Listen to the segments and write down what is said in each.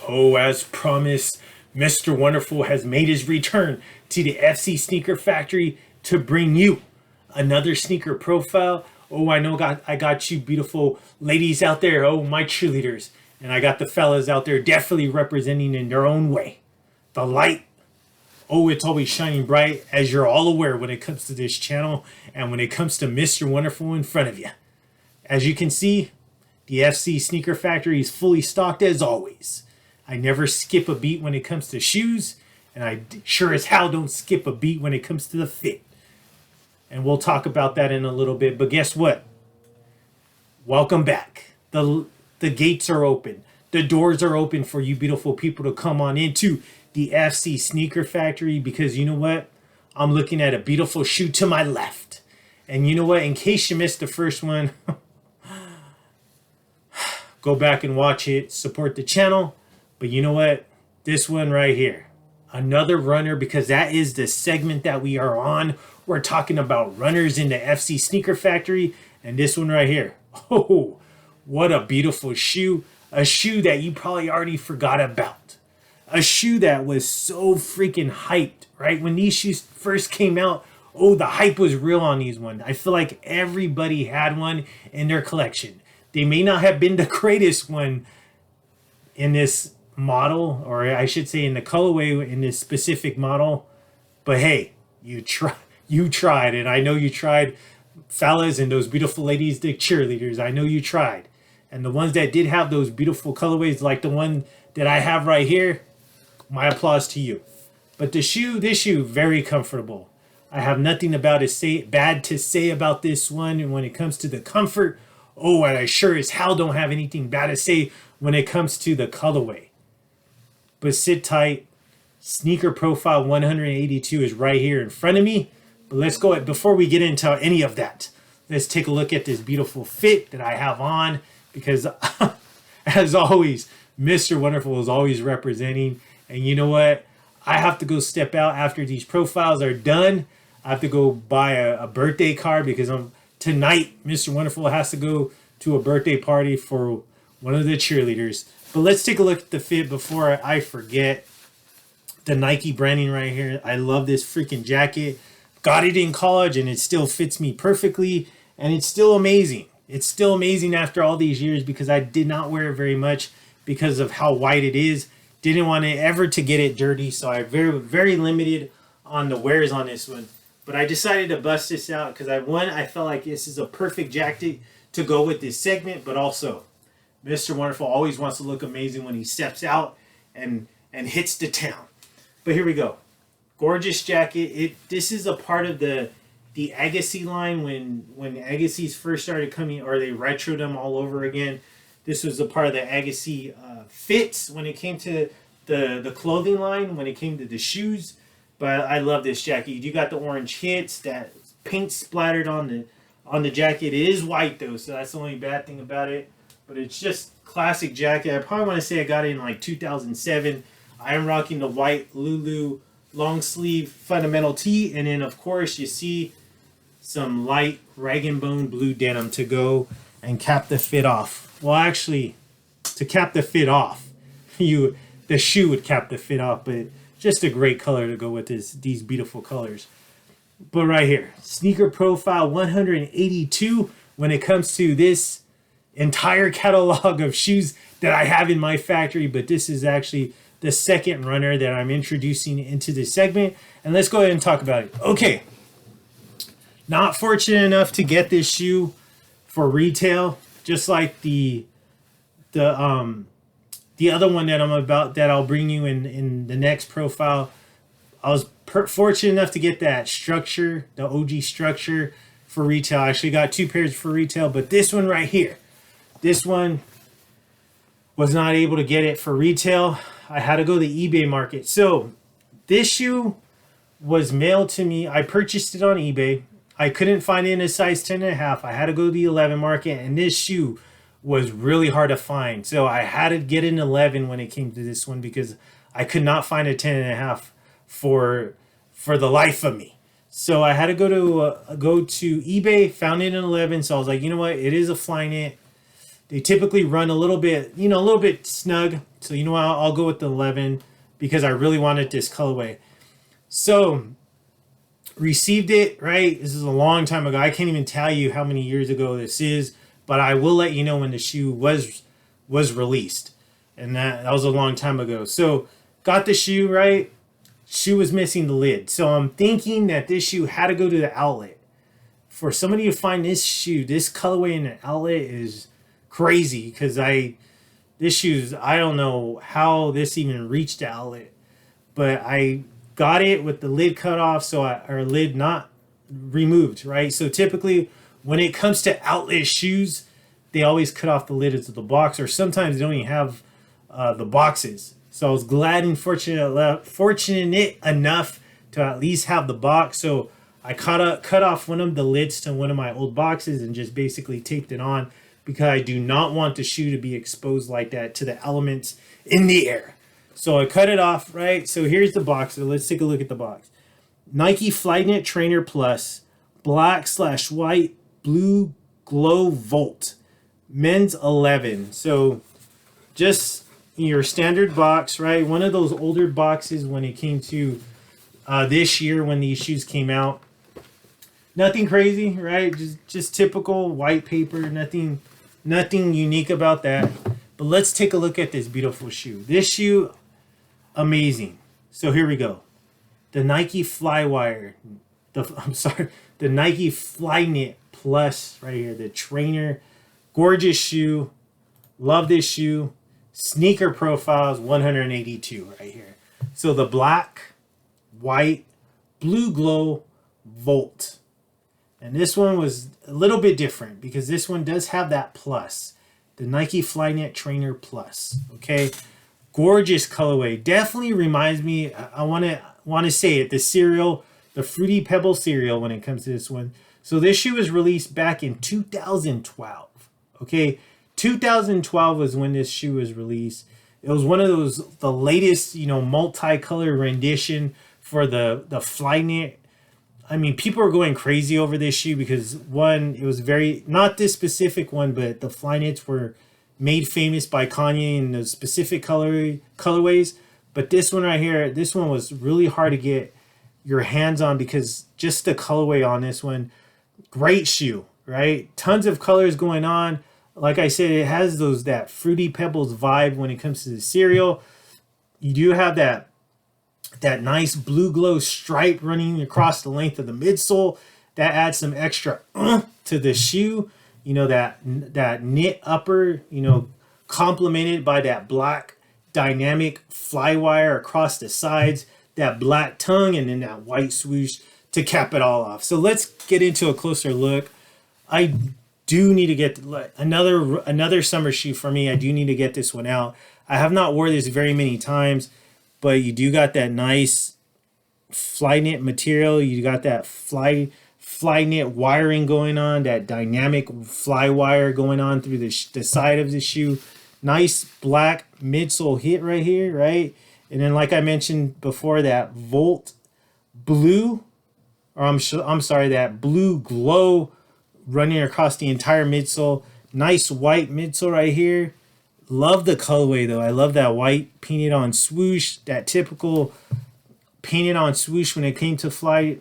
Oh, as promised, Mr. Wonderful has made his return to the FC Sneaker Factory to bring you another sneaker profile. Oh, I got you beautiful ladies out there. Oh, my cheerleaders. And I got the fellas out there definitely representing in their own way. The light, oh, it's always shining bright, as you're all aware when it comes to this channel and when it comes to Mr. Wonderful in front of you. As you can see, the FC Sneaker Factory is fully stocked as always. I never skip a beat when it comes to shoes, and I sure as hell don't skip a beat when it comes to the fit. And we'll talk about that in a little bit, but guess what? Welcome back. The gates are open. The doors are open for you beautiful people to come on into the FC Sneaker Factory, because you know what? I'm looking at a beautiful shoe to my left. And you know what? In case you missed the first one, go back and watch it. Support the channel. But you know what? This one right here. Another runner, because that is the segment that we are on. We're talking about runners in the FC Sneaker Factory. And this one right here. Oh, what a beautiful shoe. A shoe that you probably already forgot about. A shoe that was so freaking hyped, right? When these shoes first came out, oh, the hype was real on these ones. I feel like everybody had one in their collection. They may not have been the greatest one in this model, or I should say in the colorway in this specific model, but hey, you tried, and I know you tried, fellas and those beautiful ladies, the cheerleaders. I know you tried. And the ones that did have those beautiful colorways, like the one that I have right here, my applause to you. But this shoe, very comfortable. I have nothing bad to say about this one. And when it comes to the comfort, oh, and I sure as hell don't have anything bad to say when it comes to the colorway. But sit tight. Sneaker profile 182 is right here in front of me. But let's go, before we get into any of that, let's take a look at this beautiful fit that I have on. Because as always, Mr. Wonderful is always representing. And you know what? I have to go step out after these profiles are done. I have to go buy a birthday card, because tonight Mr. Wonderful has to go to a birthday party for one of the cheerleaders. But let's take a look at the fit before I forget. The Nike branding right here. I love this freaking jacket. Got it in college and it still fits me perfectly. And it's still amazing. It's still amazing after all these years, because I did not wear it very much because of how white it is. Didn't want it ever to get it dirty, so I very limited on the wears on this one. But I decided to bust this out because I felt like this is a perfect jacket to go with this segment, but also Mr. Wonderful always wants to look amazing when he steps out and hits the town. But here we go. Gorgeous jacket. This is a part of the Agassi line when Agassis first started coming, or they retroed them all over again. This was a part of the Agassi fits when it came to the clothing line, when it came to the shoes. But I love this jacket. You got the orange hits, that paint splattered on the jacket. It is white though, so that's the only bad thing about it. But it's just classic jacket. I probably want to say I got it in like 2007. I am rocking the white Lulu long sleeve fundamental tee, and then of course you see some light rag and bone blue denim to go and cap the fit off. Well, actually, to cap the fit off, the shoe would cap the fit off, but just a great color to go with these beautiful colors. But right here, sneaker profile 182 when it comes to this entire catalog of shoes that I have in my factory, but this is actually the second runner that I'm introducing into this segment. And let's go ahead and talk about it. Okay. Not fortunate enough to get this shoe for retail, just like the other one that I'll bring you in the next profile. I was fortunate enough to get that structure, the OG structure, for retail. I actually got two pairs for retail, but this one right here, this one was not able to get it for retail. I had to go to the eBay market. So this shoe was mailed to me. I purchased it on eBay. I couldn't find it in a size 10.5. I had to go to the 11 market, and this shoe was really hard to find. So I had to get an 11 when it came to this one, because I could not find a 10.5 for the life of me. So I had to go to eBay, found it in 11. So I was like, you know what? It is a Flyknit. They typically run a little bit snug, So you know what? I'll go with the 11 because I really wanted this colorway. So received it, right? This is a long time ago. I can't even tell you how many years ago this is, but I will let you know when the shoe was released. And that was a long time ago. So got the shoe, right? Shoe was missing the lid. So I'm thinking that this shoe had to go to the outlet. For somebody to find this shoe, this colorway in an outlet is crazy because this shoe's, I don't know how this even reached the outlet, but I got it with the lid cut off, so or lid not removed, right? So typically when it comes to outlet shoes, they always cut off the lid of the box, or sometimes they don't even have the boxes. So I was glad and fortunate enough to at least have the box. So I cut off one of the lids to one of my old boxes and just basically taped it on because I do not want the shoe to be exposed like that to the elements in the air. So I cut it off, right? So here's the box. So let's take a look at the box. Nike Flyknit Trainer Plus, black/white, blue glow volt, men's 11. So just your standard box, right? One of those older boxes when it came to this year when these shoes came out. Nothing crazy, right? Just typical white paper. Nothing unique about that. But let's take a look at this beautiful shoe. This shoe, amazing. So here we go. The Nike Flywire. The Nike Flyknit Plus right here. The trainer. Gorgeous shoe. Love this shoe. Sneaker profiles 182 right here. So the black, white, blue glow, volt. And this one was a little bit different because this one does have that plus. The Nike Flyknit Trainer Plus. Okay. Gorgeous colorway. Definitely reminds me, I want to say it, the cereal, the Fruity Pebble cereal when it comes to this one. So this shoe was released back in 2012. Okay. 2012 was when this shoe was released. It was one of the latest, multicolor rendition for the Flyknit. I mean, people are going crazy over this shoe because one, it was very, not this specific one, but the Flyknits were made famous by Kanye in the specific colorways. But this one right here, this one was really hard to get your hands on because just the colorway on this one, great shoe, right? Tons of colors going on. Like I said, it has that Fruity Pebbles vibe when it comes to the cereal. You do have that nice blue glow stripe running across the length of the midsole. That adds some extra to the shoe. That knit upper, complemented by that black dynamic fly wire across the sides, that black tongue, and then that white swoosh to cap it all off. So let's get into a closer look. I do need to get another summer shoe for me. I do need to get this one out. I have not worn this very many times, but you do got that nice Flyknit material. You got that Flyknit wiring going on, that dynamic fly wire going on through the side of the shoe. Nice black midsole hit right here, right? And then like I mentioned before, that Volt blue, or I'm sorry, that blue glow running across the entire midsole. Nice white midsole right here. Love the colorway though. I love that white painted on swoosh, that typical painted on swoosh when it came to Flyknits.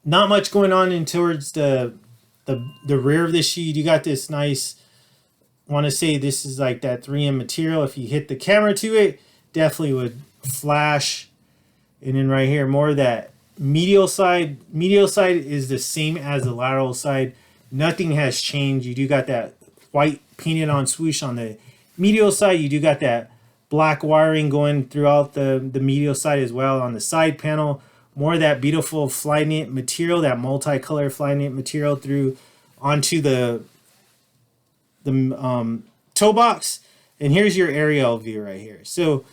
Not much going on in towards the rear of the shoe. You got this nice, want to say this is like that 3M material. If you hit the camera to it, definitely would flash. And then right here, more of that medial side. Medial side is the same as the lateral side. Nothing has changed. You do got that white painted on swoosh on the medial side. You do got that black wiring going throughout the medial side as well on the side panel. More of that beautiful Flyknit material, that multicolor Flyknit material through onto the toe box. And here's your aerial view right here. So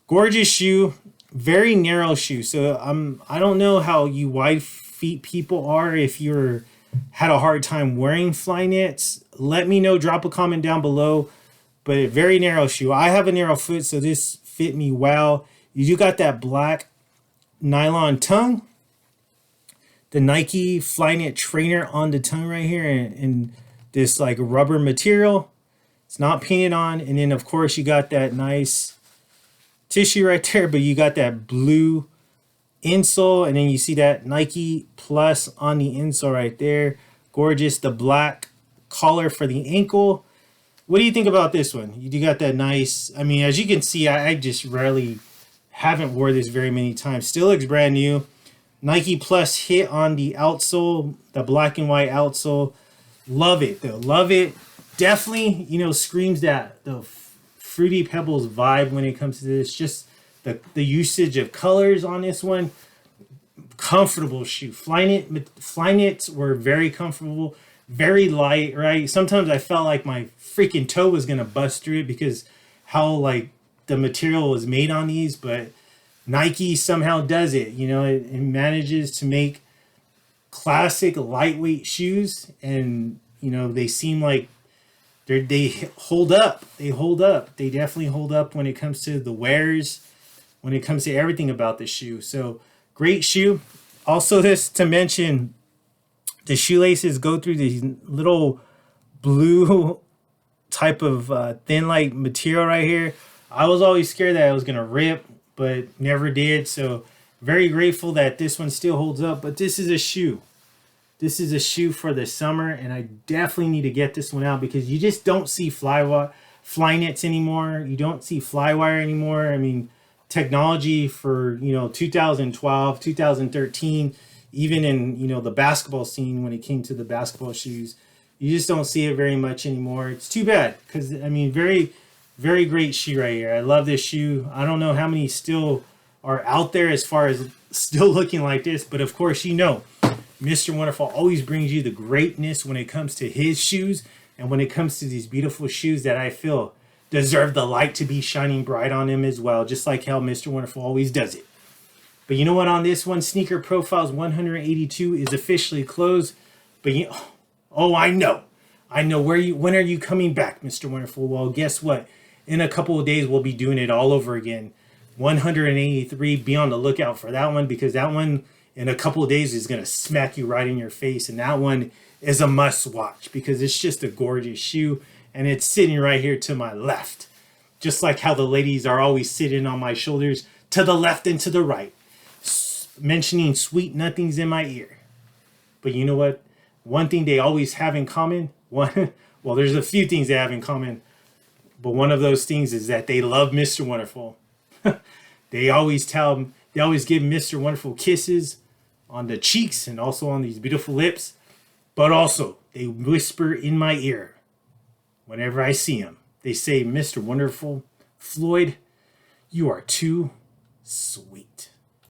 gorgeous shoe, very narrow shoe. So I don't know how you wide feet people are. If you're had a hard time wearing Flyknits, let me know. Drop a comment down below. But a very narrow shoe. I have a narrow foot, so this fit me well. You do got that black nylon tongue, the Nike Flyknit trainer on the tongue right here, and this like rubber material. It's not painted on. And then, of course, you got that nice tissue right there, but you got that blue insole, and then you see that Nike Plus on the insole right there. Gorgeous. The black collar for the ankle. What do you think about this one? You got that nice, I mean, as you can see, I just rarely haven't wore this very many times. Still looks brand new. Nike Plus hit on the outsole, the black and white outsole. Love it though, love it. Definitely, you know, screams that the Fruity Pebbles vibe when it comes to this. Just the usage of colors on this one. Comfortable shoe. Flyknits were very comfortable, very light, right? Sometimes I felt like my freaking toe was gonna bust through it because how like the material was made on these, but Nike somehow does it. You know, it manages to make classic lightweight shoes, and you know they seem like they hold up. They hold up. They definitely hold up when it comes to the wears, when it comes to everything about the shoe. So great shoe. Also, this to mention, the shoelaces go through these little blue type of thin like material right here. I was always scared that it was gonna rip, but never did. So very grateful that this one still holds up. But this is a shoe. This is a shoe for the summer, and I definitely need to get this one out because you just don't see Flyknits anymore. You don't see Flywire anymore. I mean, technology for, you know, 2012, 2013, even in, you know, the basketball scene when it came to the basketball shoes, you just don't see it very much anymore. It's too bad because, I mean, very, very great shoe right here. I love this shoe. I don't know how many still are out there as far as still looking like this, but of course, you know, Mr. Wonderful always brings you the greatness when it comes to his shoes and when it comes to these beautiful shoes that I feel deserve the light to be shining bright on them as well, just like how Mr. Wonderful always does it. But you know what, on this one, Sneaker Profiles 182 is officially closed. But you, oh, I know when are you coming back, Mr. Wonderful? Well, guess what? In a couple of days, we'll be doing it all over again. 183, be on the lookout for that one because that one in a couple of days is going to smack you right in your face. And that one is a must watch because it's just a gorgeous shoe. And it's sitting right here to my left. Just like how the ladies are always sitting on my shoulders to the left and to the right. Mentioning sweet nothings in my ear. But you know what? One thing they always have in common. Well, there's a few things they have in common. But one of those things is that they love Mr. Wonderful. They always give Mr. Wonderful kisses on the cheeks and also on these beautiful lips. But also, they whisper in my ear whenever I see him. They say, Mr. Wonderful, Floyd, you are too sweet.